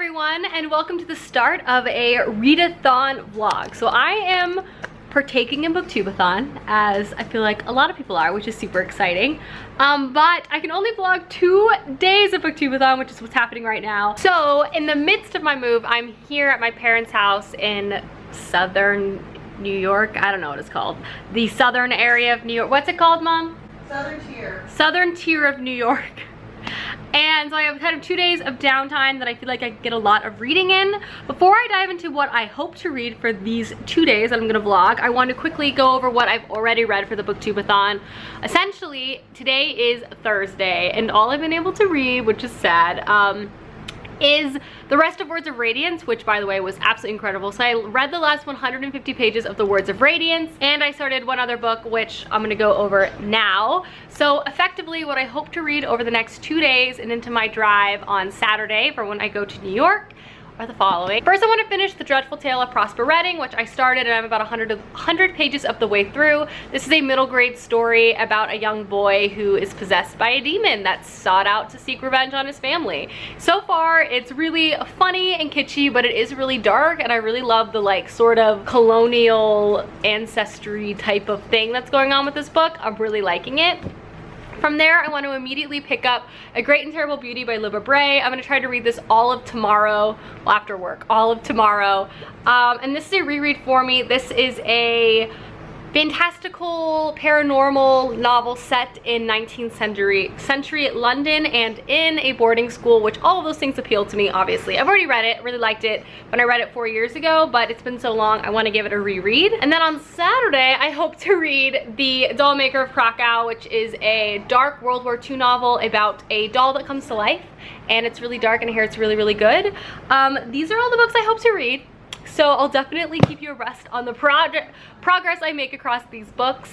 everyone, and welcome to the start of a read-a-thon vlog. So I am partaking in Booktube-A-Thon, as I feel like a lot of people are, which is super exciting. But I can only vlog 2 days of Booktube-A-Thon, which is what's happening right now. So in the midst of my move, I'm here at my parents' house in southern New York. I don't know what it's called. The southern area of New York. What's it called, Mom? Southern tier. Southern tier of New York. And so I have kind of 2 days of downtime that I feel like I get a lot of reading in. Before I dive into what I hope to read for these 2 days that I'm gonna vlog, I want to quickly go over what I've already read for the Booktube-A-Thon. Essentially, today is Thursday, and all I've been able to read, which is sad, is the rest of Words of Radiance, which by the way was absolutely incredible. So I read the last 150 pages of the Words of Radiance, and I started one other book which I'm gonna go over now. So effectively what I hope to read over the next 2 days and into my drive on Saturday for when I go to New York are the following. First, I want to finish The Dreadful Tale of Prosper Redding, which I started and I'm about 100 pages of the way through. This is a middle grade story about a young boy who is possessed by a demon that sought out to seek revenge on his family. So far, it's really funny and kitschy, but it is really dark, and I really love the like sort of colonial ancestry type of thing that's going on with this book. I'm really liking it. From there, I want to immediately pick up A Great and Terrible Beauty by Libba Bray. I'm going to try to read this all of tomorrow, well, after work, all of tomorrow. And this is a reread for me. This is a fantastical paranormal novel set in 19th century London and in a boarding school, which all of those things appeal to me, obviously. I've already read it, really liked it when I read it 4 years ago, but it's been so long, I want to give it a reread. And then on Saturday, I hope to read The Dollmaker of Krakow, which is a dark World War II novel about a doll that comes to life, and it's really dark, and I hear it's really, really good. These are all the books I hope to read. So I'll definitely keep you abreast on the progress I make across these books.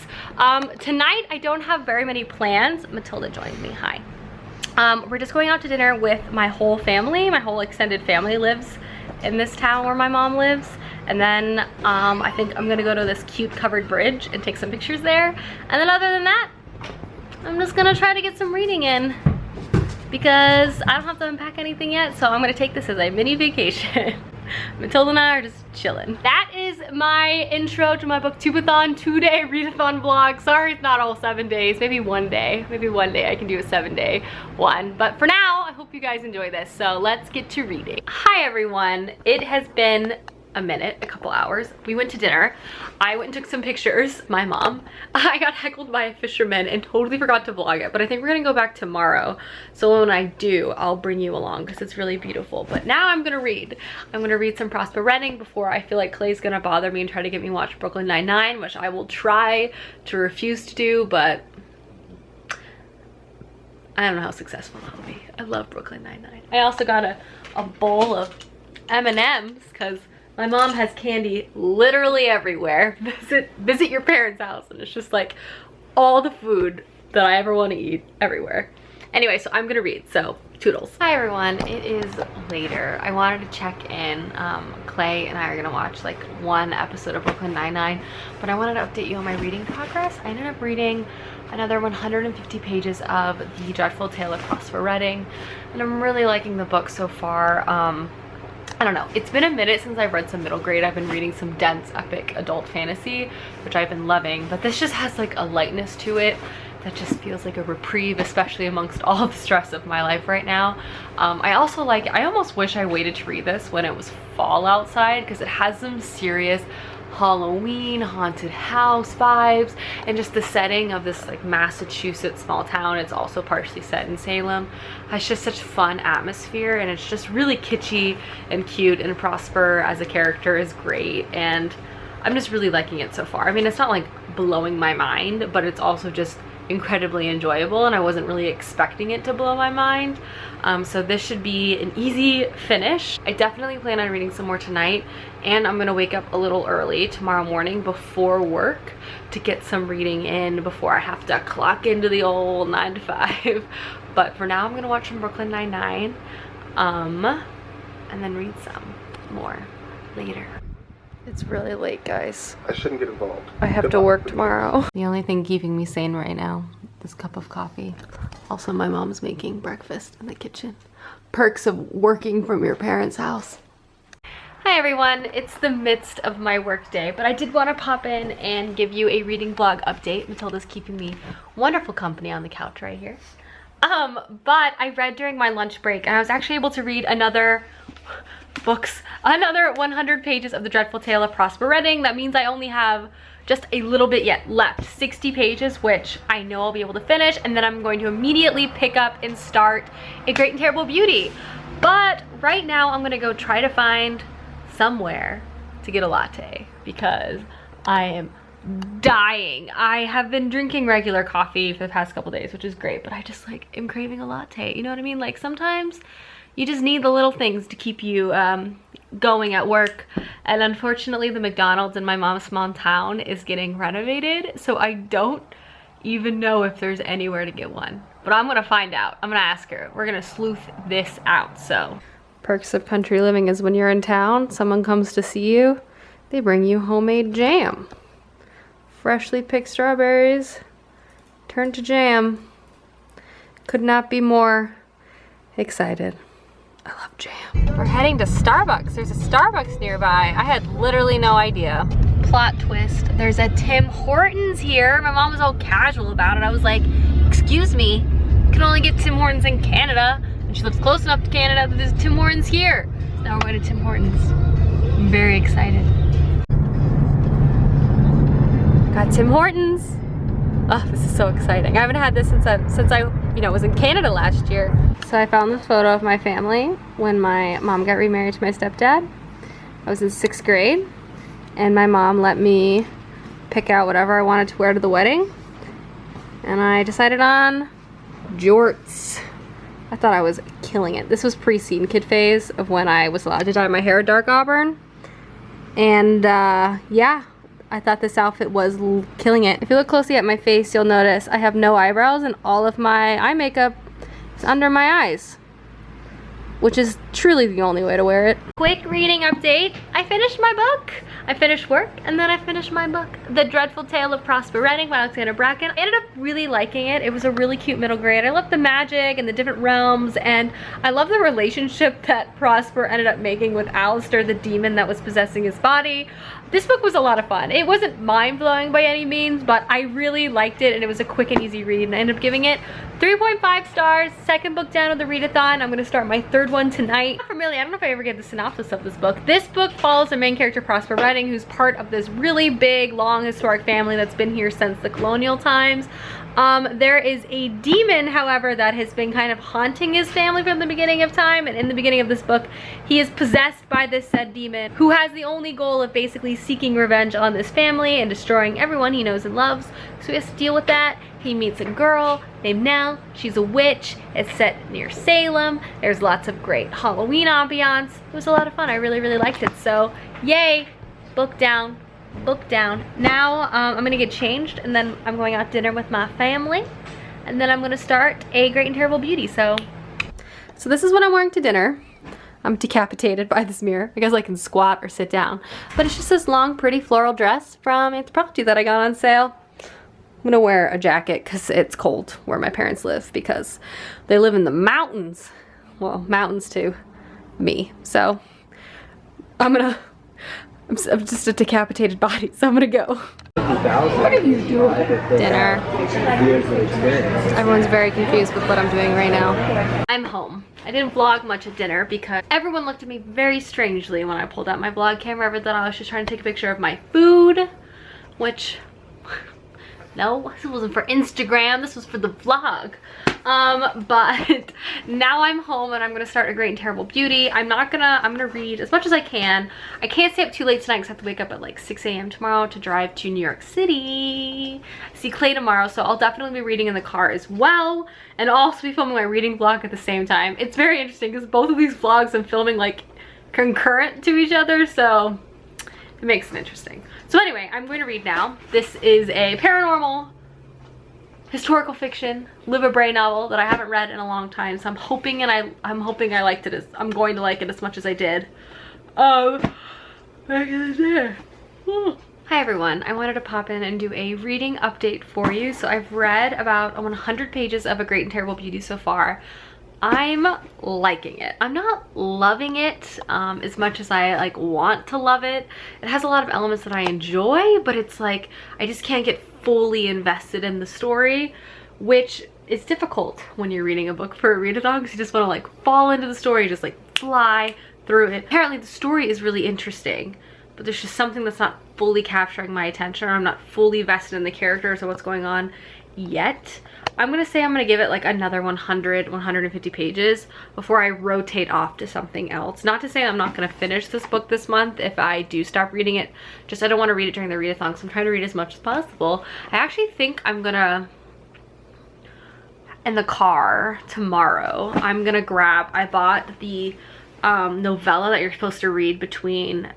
Tonight, I don't have very many plans. Matilda joined me, hi. We're just going out to dinner with my whole family. My whole extended family lives in this town where my mom lives. And then I think I'm gonna go to this cute covered bridge and take some pictures there. And then other than that, I'm just gonna try to get some reading in because I don't have to unpack anything yet. So I'm gonna take this as a mini vacation. Matilda and I are just chilling. That is my intro to my Booktube-A-Thon 2-day readathon vlog. Sorry it's not all 7 days, maybe one day. Maybe one day I can do a 7-day one. But for now, I hope you guys enjoy this. So let's get to reading. Hi everyone, it has been a minute, a couple hours. We went to dinner. I went and took some pictures, my mom. I got heckled by a fisherman and totally forgot to vlog it, but I think we're gonna go back tomorrow. So when I do, I'll bring you along because it's really beautiful. But now I'm gonna read. I'm gonna read some Prosper Redding before I feel like Clay's gonna bother me and try to get me to watch Brooklyn Nine-Nine, which I will try to refuse to do, but I don't know how successful that'll be. I love Brooklyn Nine-Nine. I also got a bowl of M&Ms because my mom has candy literally everywhere. Visit your parents' house and it's just like all the food that I ever want to eat everywhere. Anyway, so I'm gonna read, so toodles. Hi everyone, it is later. I wanted to check in. Clay and I are gonna watch like 1 episode of Brooklyn Nine-Nine, but I wanted to update you on my reading progress. I ended up reading another 150 pages of The Dreadful Tale of Prosper Redding, and I'm really liking the book so far. I don't know, it's been a minute since I've read some middle grade. I've been reading some dense epic adult fantasy, which I've been loving, but this just has like a lightness to it that just feels like a reprieve, especially amongst all the stress of my life right now. I also like, I almost wish I waited to read this when it was fall outside because it has some serious Halloween haunted house vibes, and just the setting of this like Massachusetts small town, it's also partially set in Salem, has just such fun atmosphere, and it's just really kitschy and cute, and Prosper as a character is great, and I'm just really liking it so far. I mean, it's not like blowing my mind, but it's also just incredibly enjoyable, and I wasn't really expecting it to blow my mind. So this should be an easy finish. I definitely plan on reading some more tonight, and I'm gonna wake up a little early tomorrow morning before work to get some reading in before I have to clock into the old 9 to 5. But for now, I'm gonna watch some Brooklyn Nine-Nine, and then read some more later. It's really late, guys. I shouldn't get involved. I have to work tomorrow. The only thing keeping me sane right now, this cup of coffee. Also, my mom's making breakfast in the kitchen. Perks of working from your parents' house. Hi everyone, it's the midst of my work day, but I did want to pop in and give you a reading vlog update. Matilda's keeping me wonderful company on the couch right here. But I read during my lunch break and I was actually able to read another 100 pages of The Dreadful Tale of Prosper Redding. That means I only have just a little bit yet left, 60 pages, which I know I'll be able to finish, and then I'm going to immediately pick up and start A Great and Terrible Beauty. But right now I'm gonna go try to find somewhere to get a latte because I am dying. I have been drinking regular coffee for the past couple days, which is great, but I just like am craving a latte. You know what I mean? Like sometimes you just need the little things to keep you going at work. And unfortunately the McDonald's in my mom's small town is getting renovated, so I don't even know if there's anywhere to get one. But I'm gonna find out. I'm gonna ask her. We're gonna sleuth this out. So perks of country living is when you're in town, someone comes to see you, they bring you homemade jam. Freshly picked strawberries turned to jam. Could not be more excited. I love jam. We're heading to Starbucks. There's a Starbucks nearby. I had literally no idea. Plot twist, there's a Tim Hortons here. My mom was all casual about it. I was like, excuse me, you can only get Tim Hortons in Canada. And she lives close enough to Canada that there's Tim Hortons here. So now we're going to Tim Hortons. I'm very excited. Got Tim Hortons. Oh, this is so exciting. I haven't had this since I was in Canada last year. So I found this photo of my family when my mom got remarried to my stepdad. I was in 6th grade, and my mom let me pick out whatever I wanted to wear to the wedding. And I decided on jorts. I thought I was killing it. This was pre-scene kid phase of when I was allowed to dye my hair dark auburn. And yeah, I thought this outfit was killing it. If you look closely at my face, you'll notice I have no eyebrows and all of my eye makeup is under my eyes, which is truly the only way to wear it. Quick reading update. I finished my book. I finished work and then I finished my book, The Dreadful Tale of Prosper Redding by Alexandra Bracken. I ended up really liking it. It was a really cute middle grade. I love the magic and the different realms, and I love the relationship that Prosper ended up making with Alistair, the demon that was possessing his body. This book was a lot of fun. It wasn't mind-blowing by any means, but I really liked it, and it was a quick and easy read, and I ended up giving it 3.5 stars. Second book down of the read-a-thon. I'm gonna start my third one tonight. Not familiar, I don't know if I ever gave the synopsis of this book. This book follows the main character, Prosper Redding, who's part of this really big, long, historic family that's been here since the colonial times. There is a demon, however, that has been kind of haunting his family from the beginning of time, and in the beginning of this book, he is possessed by this said demon, who has the only goal of basically seeking revenge on this family and destroying everyone he knows and loves. So he has to deal with that. He meets a girl named Nell. She's a witch. It's set near Salem. There's lots of great Halloween ambiance. It was a lot of fun. I really, really liked it. So, yay! Book down. Book down. Now I'm gonna get changed, and then I'm going out to dinner with my family, and then I'm gonna start A Great and Terrible Beauty. So this is what I'm wearing to dinner. I'm decapitated by this mirror because I can squat or sit down, but it's just this long pretty floral dress from Anthropologie that I got on sale. I'm gonna wear a jacket because it's cold where my parents live, because they live in the mountains. Well, mountains to me. So I'm just a decapitated body, so I'm gonna go. What are you doing? Dinner. Everyone's very confused with what I'm doing right now. I'm home. I didn't vlog much at dinner because everyone looked at me very strangely when I pulled out my vlog camera. Everyone thought I was just trying to take a picture of my food, which, no, this wasn't for Instagram, this was for the vlog. But now I'm home and I'm gonna start A Great and Terrible Beauty. I'm gonna read as much as I can. I can't stay up too late tonight because I have to wake up at like 6 a.m. tomorrow to drive to New York City. See Clay tomorrow, so I'll definitely be reading in the car as well, and also be filming my reading vlog at the same time. It's very interesting because both of these vlogs I'm filming like concurrent to each other, so it makes it interesting. So anyway, I'm going to read now. This is a paranormal historical fiction Libba Bray novel that I haven't read in a long time, so I'm hoping I liked it. I'm going to like it as much as I did back in the day. Hi everyone, I wanted to pop in and do a reading update for you. So I've read about 100 pages of A Great and Terrible Beauty so far. I'm liking it. I'm not loving it as much as I like want to love it. It has a lot of elements that I enjoy, but it's like I just can't get fully invested in the story, which is difficult when you're reading a book for a readathon because you just want to like fall into the story, just like fly through it. Apparently the story is really interesting, but there's just something that's not fully capturing my attention, or I'm not fully vested in the characters or what's going on yet. I'm gonna say I'm gonna give it like another 150 pages before I rotate off to something else. Not to say I'm not gonna finish this book this month if I do stop reading it, just I don't want to read it during the readathon, so I'm trying to read as much as possible. I actually think I'm gonna, in the car tomorrow, I'm gonna grab, I bought the novella that you're supposed to read between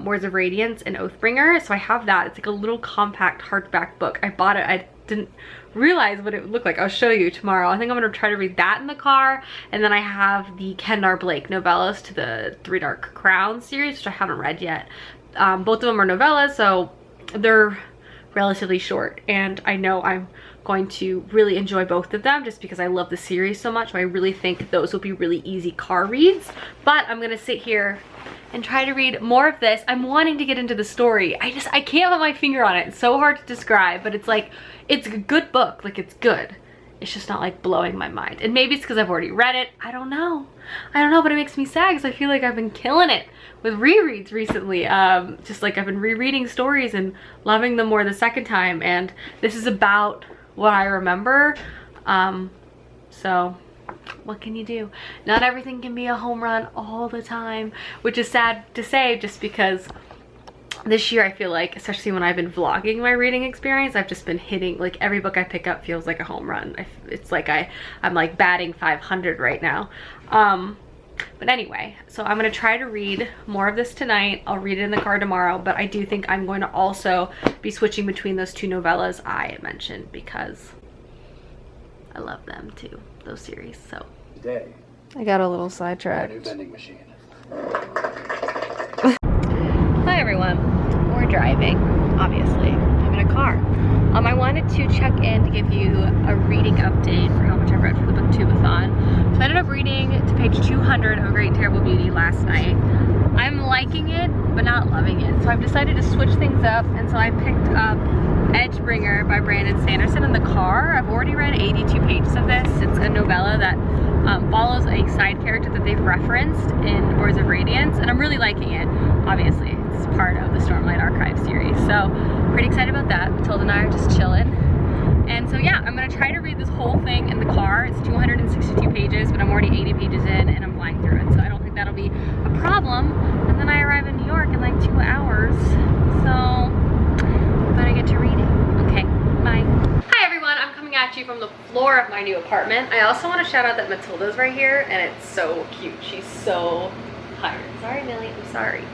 Words of Radiance and Oathbringer, so I have that. It's like a little compact hardback book. I bought it, I didn't realize what it would look like. I'll show you tomorrow. I think I'm gonna try to read that in the car, and then I have the Kendar Blake novellas to the Three Dark Crowns series, which I haven't read yet. Both of them are novellas, so they're relatively short, and I know I'm going to really enjoy both of them just because I love the series so much. So I really think those will be really easy car reads, but I'm gonna sit here and try to read more of this. I'm wanting to get into the story. I can't put my finger on it. It's so hard to describe, but it's like, it's a good book. Like, it's good. It's just not like blowing my mind. And maybe it's because I've already read it. I don't know, but it makes me sad because I feel like I've been killing it with rereads recently. Just like I've been rereading stories and loving them more the second time. And this is about what I remember. So what can you do? Not everything can be a home run all the time, which is sad to say just because this year I feel like, especially when I've been vlogging my reading experience, I've just been hitting, like every book I pick up feels like a home run. It's like I'm like batting 500 right now. But anyway, so I'm gonna try to read more of this tonight. I'll read it in the car tomorrow, but I do think I'm going to also be switching between those two novellas I mentioned because I love them too, those series. So Today, I got a little sidetracked. new vending machine. Hi everyone, we're driving, obviously. I'm in a car. I wanted to check in to give you a reading update for how much I've read for the Booktube-A-Thon. So I ended up reading to page 200 of A Great and Terrible Beauty last night. I'm liking it, but not loving it. So I've decided to switch things up, and so I picked up Edgebringer by Bray and Sanderson in the car. I've already read 82 pages of this. It's a novella that follows a side character that they've referenced in Words of Radiance, and I'm really liking it, obviously. It's part of the Stormlight Archive series, so pretty excited about that. Matilda and I are just chilling. And so yeah, I'm gonna try to read this whole thing in the car. It's 262 pages, but I'm already 80 pages in and I'm flying through it, so I don't think that'll be a problem. And then I arrive in New York in like 2 hours, so but I get to reading. Okay, bye. Hi everyone, I'm coming at you from the floor of my new apartment. I also want to shout out that Matilda's right here, and it's so cute. She's so tired. Sorry, Millie, I'm sorry.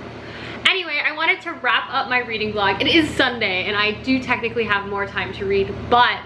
Anyway, I wanted to wrap up my reading vlog. It is Sunday, and I do technically have more time to read, but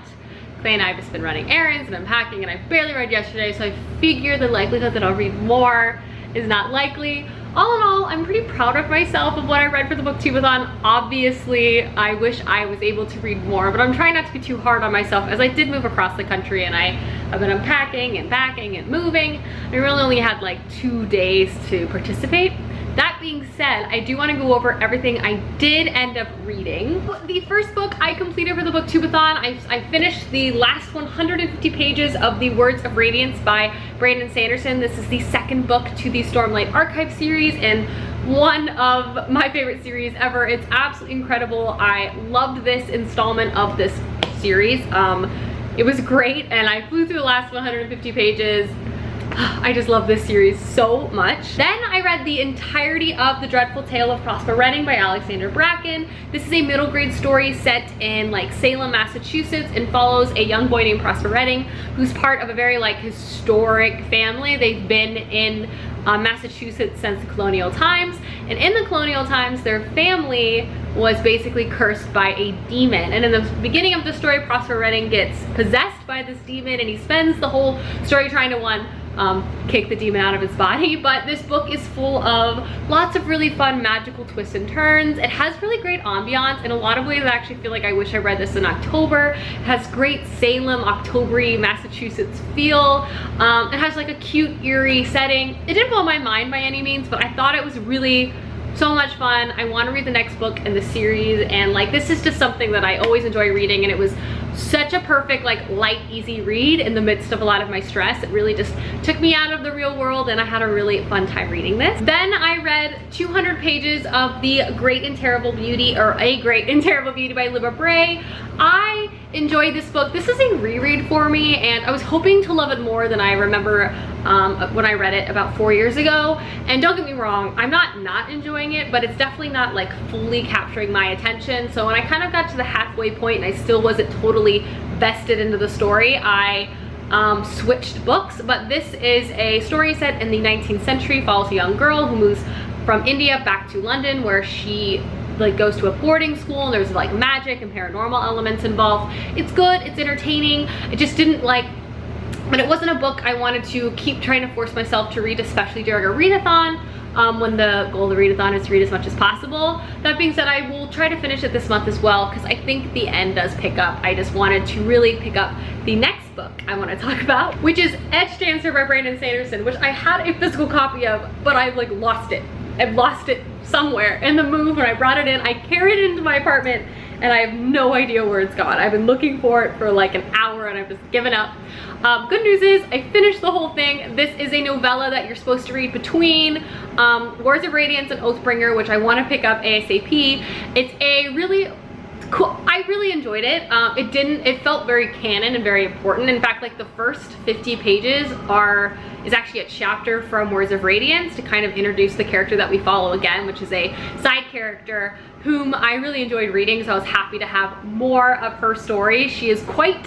Clay and I have just been running errands and unpacking, and I barely read yesterday, so I figure the likelihood that I'll read more is not likely. All in all, I'm pretty proud of myself of what I read for the Booktube-A-Thon. Obviously, I wish I was able to read more, but I'm trying not to be too hard on myself as I did move across the country and I have been unpacking and packing and moving. I really only had like 2 days to participate. That being said, I do want to go over everything I did end up reading. The first book I completed for the Booktube-A-Thon, I finished the last 150 pages of the Words of Radiance by Bray and Sanderson. This is the second book to the Stormlight Archive series and one of my favorite series ever. It's absolutely incredible. I loved this installment of this series. It was great, and I flew through the last 150 pages. I just love this series so much. Then I read the entirety of The Dreadful Tale of Prosper Redding by Alexander Bracken. This is a middle grade story set in like Salem, Massachusetts, and follows a young boy named Prosper Redding who's part of a very like historic family. They've been in Massachusetts since the colonial times, and in the colonial times their family was basically cursed by a demon, and in the beginning of the story Prosper Redding gets possessed by this demon, and he spends the whole story trying to kick the demon out of his body. But this book is full of lots of really fun magical twists and turns. It has really great ambiance. In a lot of ways I actually feel like I wish I read this in October. It has great Salem, October-y, Massachusetts feel. It has like a cute, eerie setting. It didn't blow my mind by any means, but I thought it was really so much fun. I want to read the next book in the series, and like this is just something that I always enjoy reading, and it was such a perfect like light, easy read in the midst of a lot of my stress. It really just took me out of the real world, and I had a really fun time reading this. Then I read 200 pages of The Great and Terrible Beauty, or A Great and Terrible Beauty by Libba Bray. I enjoyed this book. This is a reread for me, and I was hoping to love it more than I remember when I read it about 4 years ago. And don't get me wrong, I'm not enjoying it, but it's definitely not like fully capturing my attention. So when I kind of got to the halfway point and I still wasn't totally vested into the story, I switched books. But this is a story set in the 19th century, follows a young girl who moves from India back to London, where she like goes to a boarding school, and there's like magic and paranormal elements involved. It's good, it's entertaining. It just didn't like, but it wasn't a book I wanted to keep trying to force myself to read, especially during a readathon, when the goal of the readathon is to read as much as possible. That being said, I will try to finish it this month as well, because I think the end does pick up. I just wanted to really pick up the next book I want to talk about, which is Edge Dancer by Bray and Sanderson, which I had a physical copy of, but I've like lost it. I've lost it somewhere in the move. When I brought it in, I carried it into my apartment, and I have no idea where it's gone. I've been looking for it for like an hour, and I've just given up. Good news is I finished the whole thing. This is a novella that you're supposed to read between Words of Radiance and Oathbringer, which I want to pick up ASAP. It's a really cool, I really enjoyed it. It felt very canon and very important. In fact, like the first 50 pages is actually a chapter from Words of Radiance to kind of introduce the character that we follow again, which is a side character whom I really enjoyed reading, so I was happy to have more of her story. She is quite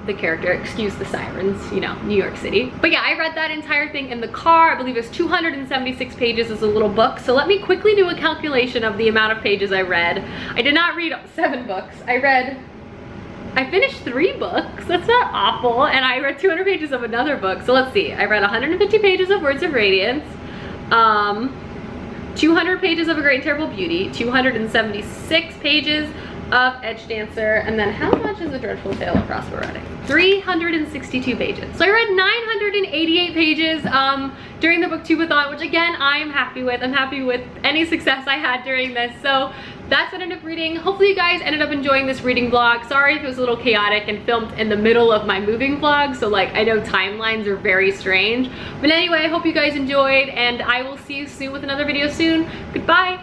the character, excuse the sirens, you know, New York City. But yeah, I read that entire thing in the car. I believe it's 276 pages as a little book. So let me quickly do a calculation of the amount of pages I read. I did not read 7 books. I finished 3 books. That's not awful. And I read 200 pages of another book. So let's see. I read 150 pages of Words of Radiance, 200 pages of A Great and Terrible Beauty, 276 pages of Edge Dancer, and then how much is A Dreadful Tale of Prosper Redding? 362 pages. So I read 988 pages during the Booktube-A-Thon, which again, I am happy with. I'm happy with any success I had during this. So that's what I ended up reading. Hopefully you guys ended up enjoying this reading vlog. Sorry if it was a little chaotic and filmed in the middle of my moving vlog, so like I know timelines are very strange. But anyway, I hope you guys enjoyed, and I will see you soon with another video soon. Goodbye.